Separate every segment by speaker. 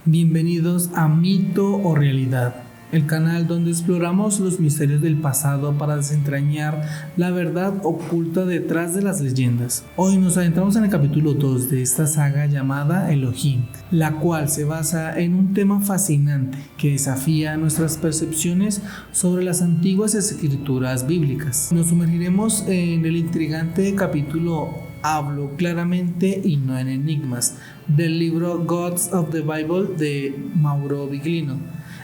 Speaker 1: Bienvenidos a Mito o Realidad, el canal donde exploramos los misterios del pasado para desentrañar la verdad oculta detrás de las leyendas. Hoy nos adentramos en el capítulo 2 de esta saga llamada Elohim, la cual se basa en un tema fascinante que desafía nuestras percepciones sobre las antiguas escrituras bíblicas. Nos sumergiremos en el intrigante capítulo Hablo claramente y no en enigmas, del libro Gods of the Bible de Mauro Biglino.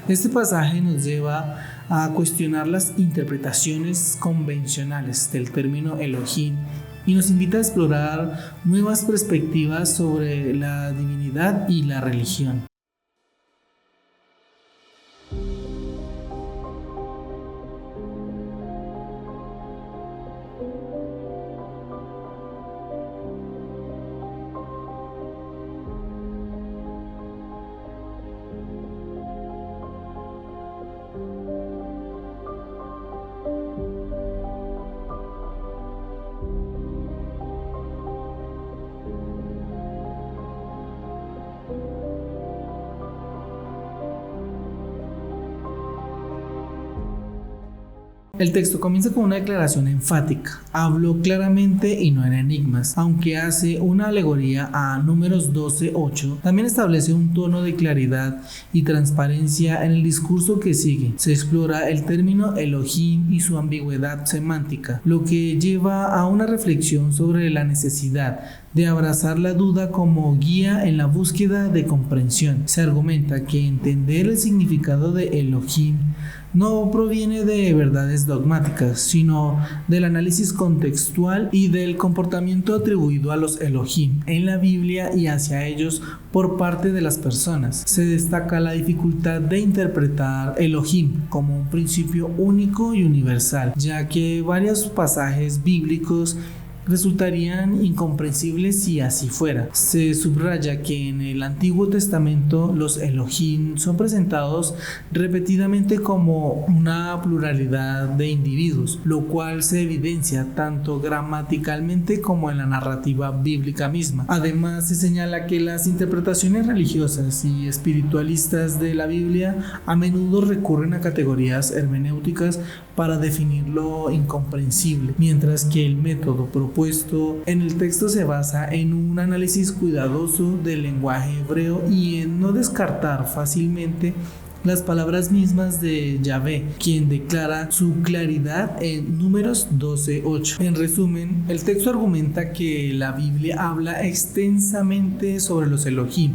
Speaker 1: Este pasaje nos lleva a cuestionar las interpretaciones convencionales del término Elohim y nos invita a explorar nuevas perspectivas sobre la divinidad y la religión. El texto comienza con una declaración enfática: hablo claramente y no en enigmas. Aunque hace una alegoría a Números 12:8, también establece un tono de claridad y transparencia en el discurso que sigue. Se explora el término Elohim y su ambigüedad semántica, lo que lleva a una reflexión sobre la necesidad de abrazar la duda como guía en la búsqueda de comprensión. Se argumenta que entender el significado de Elohim no proviene de verdades dogmáticas, sino del análisis contextual y del comportamiento atribuido a los Elohim en la Biblia y hacia ellos por parte de las personas. Se destaca la dificultad de interpretar Elohim como un principio único y universal, ya que varios pasajes bíblicos resultarían incomprensibles si así fuera. Se subraya que en el Antiguo Testamento los Elohim son presentados repetidamente como una pluralidad de individuos, lo cual se evidencia tanto gramaticalmente como en la narrativa bíblica misma. Además, se señala que las interpretaciones religiosas y espiritualistas de la Biblia a menudo recurren a categorías hermenéuticas para definir lo incomprensible, mientras que el método propuesto en el texto se basa en un análisis cuidadoso del lenguaje hebreo y en no descartar fácilmente las palabras mismas de Yahvé, quien declara su claridad en Números 12:8. En resumen, el texto argumenta que la Biblia habla extensamente sobre los Elohim,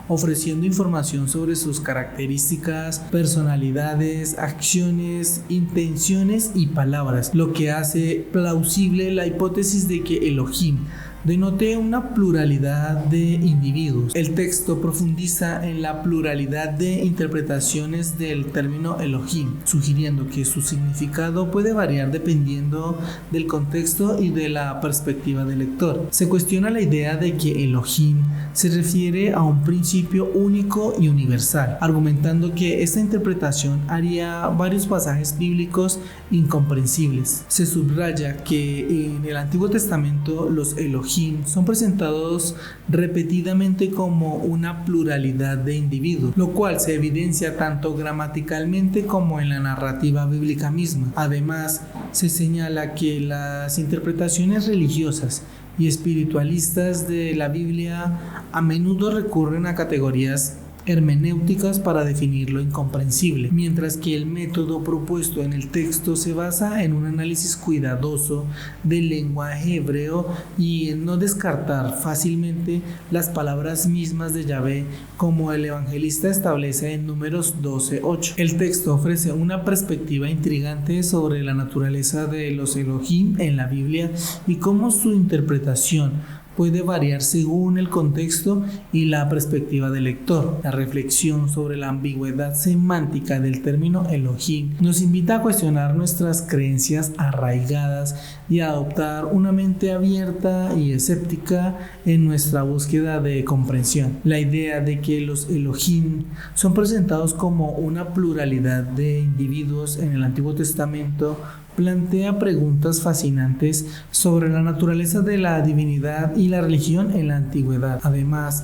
Speaker 1: ofreciendo información sobre sus características, personalidades, acciones, intenciones y palabras, lo que hace plausible la hipótesis de que Elohim denote una pluralidad de individuos. El texto profundiza en la pluralidad de interpretaciones del término Elohim, sugiriendo que su significado puede variar dependiendo del contexto y de la perspectiva del lector. Se cuestiona la idea de que Elohim se refiere a un principio único y universal, argumentando que esta interpretación haría varios pasajes bíblicos incomprensibles. Se subraya que en el Antiguo Testamento los Elohim son presentados repetidamente como una pluralidad de individuos, lo cual se evidencia tanto gramaticalmente como en la narrativa bíblica misma. Además, se señala que las interpretaciones religiosas y espiritualistas de la Biblia a menudo recurren a categorías hermenéuticas para definir lo incomprensible, mientras que el método propuesto en el texto se basa en un análisis cuidadoso del lenguaje hebreo y en no descartar fácilmente las palabras mismas de Yahvé, como el evangelista establece en Números 12:8. El texto ofrece una perspectiva intrigante sobre la naturaleza de los Elohim en la Biblia y cómo su interpretación puede variar según el contexto y la perspectiva del lector. La reflexión sobre la ambigüedad semántica del término Elohim nos invita a cuestionar nuestras creencias arraigadas y a adoptar una mente abierta y escéptica en nuestra búsqueda de comprensión. La idea de que los Elohim son presentados como una pluralidad de individuos en el Antiguo Testamento plantea preguntas fascinantes sobre la naturaleza de la divinidad y la religión en la antigüedad. Además,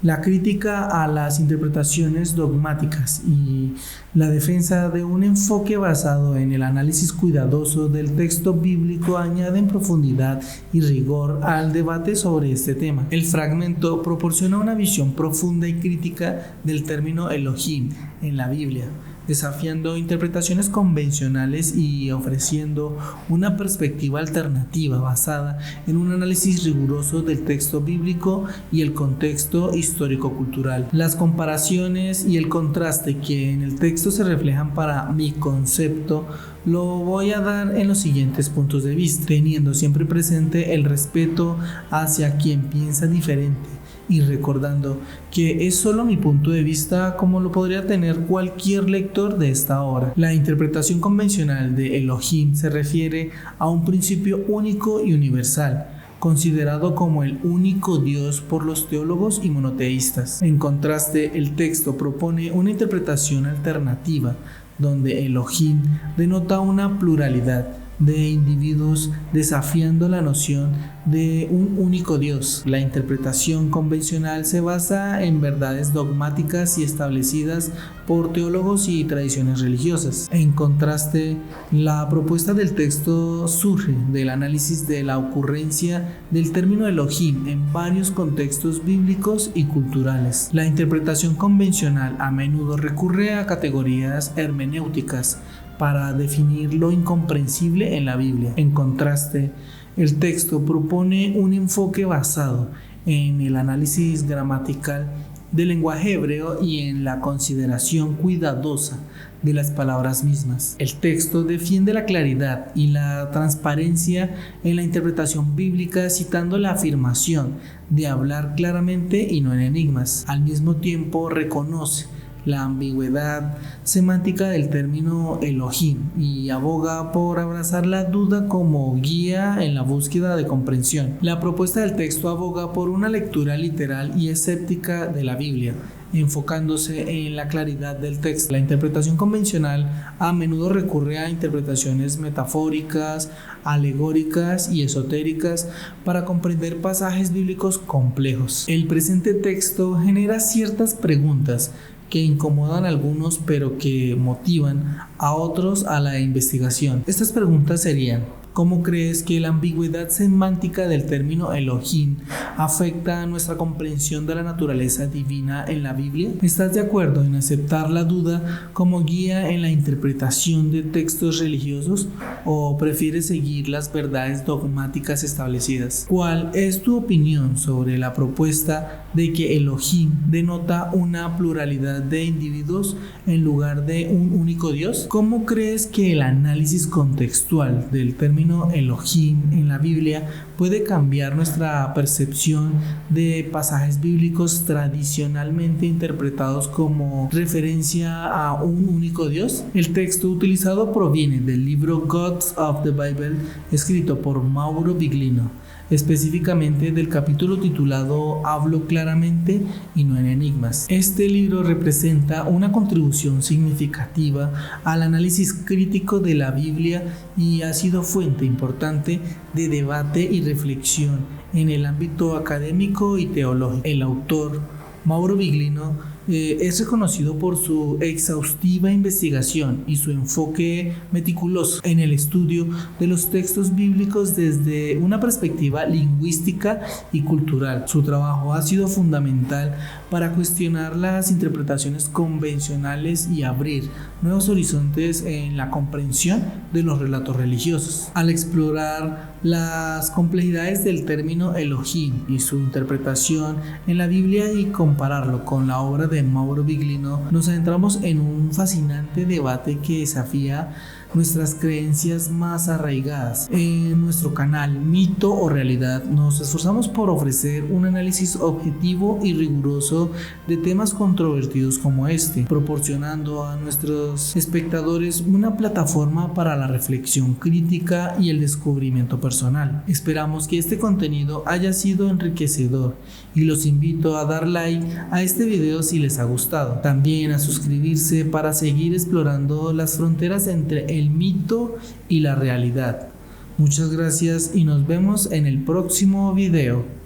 Speaker 1: La crítica a las interpretaciones dogmáticas y la defensa de un enfoque basado en el análisis cuidadoso del texto bíblico añaden profundidad y rigor al debate sobre este tema. El fragmento proporciona una visión profunda y crítica del término Elohim en la Biblia, desafiando interpretaciones convencionales y ofreciendo una perspectiva alternativa basada en un análisis riguroso del texto bíblico y el contexto histórico-cultural. Las comparaciones y el contraste que en el texto se reflejan para mi concepto lo voy a dar en los siguientes puntos de vista, teniendo siempre presente el respeto hacia quien piensa diferente y recordando que es solo mi punto de vista como lo podría tener cualquier lector de esta obra. La interpretación convencional de Elohim se refiere a un principio único y universal, considerado como el único Dios por los teólogos y monoteístas. En contraste, el texto propone una interpretación alternativa, donde Elohim denota una pluralidad de individuos desafiando la noción de un único Dios. La interpretación convencional se basa en verdades dogmáticas y establecidas por teólogos y tradiciones religiosas. En contraste, la propuesta del texto surge del análisis de la ocurrencia del término Elohim en varios contextos bíblicos y culturales. La interpretación convencional a menudo recurre a categorías hermenéuticas para definir lo incomprensible en la Biblia. En contraste, el texto propone un enfoque basado en el análisis gramatical del lenguaje hebreo y en la consideración cuidadosa de las palabras mismas. El texto defiende la claridad y la transparencia en la interpretación bíblica, citando la afirmación de hablar claramente y no en enigmas. Al mismo tiempo, reconoce la ambigüedad semántica del término Elohim y aboga por abrazar la duda como guía en la búsqueda de comprensión. La propuesta del texto aboga por una lectura literal y escéptica de la Biblia, enfocándose en la claridad del texto. La interpretación convencional a menudo recurre a interpretaciones metafóricas, alegóricas y esotéricas para comprender pasajes bíblicos complejos. El presente texto genera ciertas preguntas que incomodan a algunos pero que motivan a otros a la investigación. Estas preguntas serían: ¿cómo crees que la ambigüedad semántica del término Elohim afecta a nuestra comprensión de la naturaleza divina en la Biblia? ¿Estás de acuerdo en aceptar la duda como guía en la interpretación de textos religiosos o prefieres seguir las verdades dogmáticas establecidas? ¿Cuál es tu opinión sobre la propuesta de que Elohim denota una pluralidad de individuos en lugar de un único Dios? ¿Cómo crees que el análisis contextual del término Elohim en la Biblia puede cambiar nuestra percepción de pasajes bíblicos tradicionalmente interpretados como referencia a un único Dios? El texto utilizado proviene del libro Gods of the Bible, escrito por Mauro Biglino, específicamente del capítulo titulado Hablo claramente y no en enigmas. Este libro representa una contribución significativa al análisis crítico de la Biblia y ha sido fuente importante de debate y reflexión en el ámbito académico y teológico. El autor, Mauro Biglino, es reconocido por su exhaustiva investigación y su enfoque meticuloso en el estudio de los textos bíblicos desde una perspectiva lingüística y cultural. Su trabajo ha sido fundamental para cuestionar las interpretaciones convencionales y abrir nuevos horizontes en la comprensión de los relatos religiosos. Al explorar las complejidades del término Elohim y su interpretación en la Biblia y compararlo con la obra de Mauro Biglino, nos adentramos en un fascinante debate que desafía nuestras creencias más arraigadas. En nuestro canal Mito o Realidad nos esforzamos por ofrecer un análisis objetivo y riguroso de temas controvertidos como este, proporcionando a nuestros espectadores una plataforma para la reflexión crítica y el descubrimiento personal. Esperamos que este contenido haya sido enriquecedor y los invito a dar like a este video si les ha gustado. También a suscribirse para seguir explorando las fronteras entre el mito y la realidad. Muchas gracias y nos vemos en el próximo video.